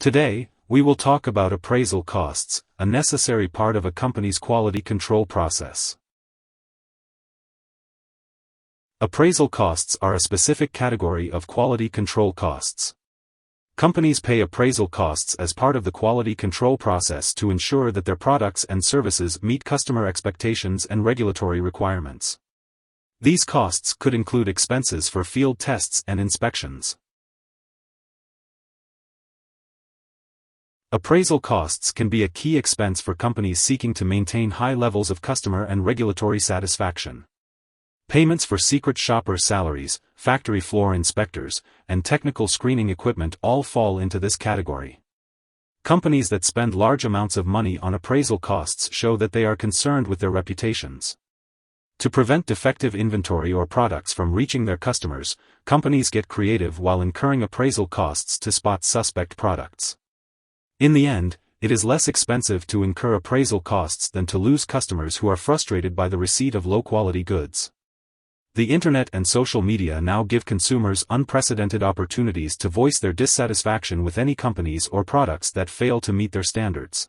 Today, we will talk about appraisal costs, a necessary part of a company's quality control process. Appraisal costs are a specific category of quality control costs. Companies pay appraisal costs as part of the quality control process to ensure that their products and services meet customer expectations and regulatory requirements. These costs could include expenses for field tests and inspections. Appraisal costs can be a key expense for companies seeking to maintain high levels of customer and regulatory satisfaction. Payments for secret shopper salaries, factory floor inspectors, and technical screening equipment all fall into this category. Companies that spend large amounts of money on appraisal costs show that they are concerned with their reputations. To prevent defective inventory or products from reaching their customers, companies get creative while incurring appraisal costs to spot suspect products. In the end, it is less expensive to incur appraisal costs than to lose customers who are frustrated by the receipt of low-quality goods. The internet and social media now give consumers unprecedented opportunities to voice their dissatisfaction with any companies or products that fail to meet their standards.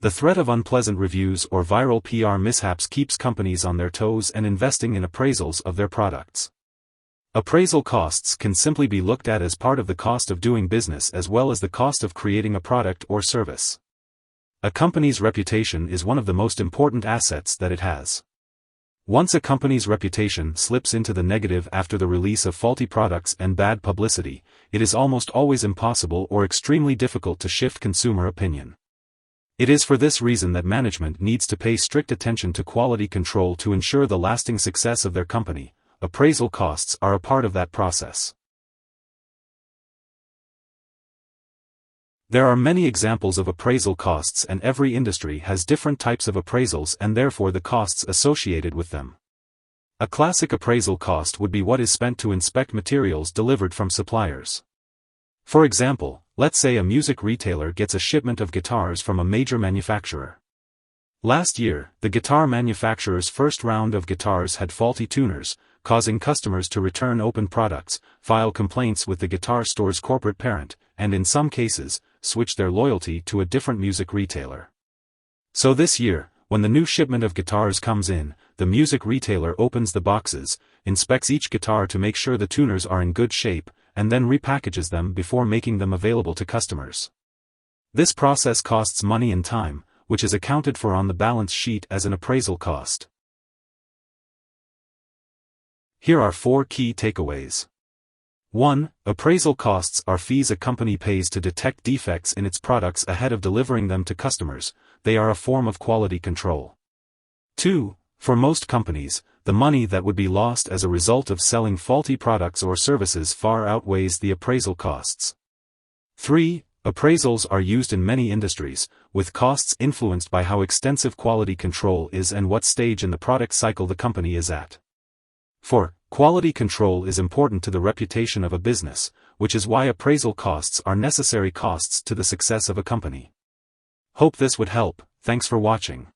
The threat of unpleasant reviews or viral PR mishaps keeps companies on their toes and investing in appraisals of their products. Appraisal costs can simply be looked at as part of the cost of doing business as well as the cost of creating a product or service. A company's reputation is one of the most important assets that it has. Once a company's reputation slips into the negative after the release of faulty products and bad publicity, it is almost always impossible or extremely difficult to shift consumer opinion. It is for this reason that management needs to pay strict attention to quality control to ensure the lasting success of their company. Appraisal costs are a part of that process. There are many examples of appraisal costs, and every industry has different types of appraisals and therefore the costs associated with them. A classic appraisal cost would be what is spent to inspect materials delivered from suppliers. For example, let's say a music retailer gets a shipment of guitars from a major manufacturer. Last year, the guitar manufacturer's first round of guitars had faulty tuners, causing customers to return open products, file complaints with the guitar store's corporate parent, and in some cases, switch their loyalty to a different music retailer. So this year, when the new shipment of guitars comes in, the music retailer opens the boxes, inspects each guitar to make sure the tuners are in good shape, and then repackages them before making them available to customers. This process costs money and time, which is accounted for on the balance sheet as an appraisal cost. Here are 4 key takeaways. 1. Appraisal costs are fees a company pays to detect defects in its products ahead of delivering them to customers. They are a form of quality control. 2. For most companies, the money that would be lost as a result of selling faulty products or services far outweighs the appraisal costs. 3. Appraisals are used in many industries, with costs influenced by how extensive quality control is and what stage in the product cycle the company is at. 4. Quality control is important to the reputation of a business, which is why appraisal costs are necessary costs to the success of a company. Hope this would help. Thanks for watching.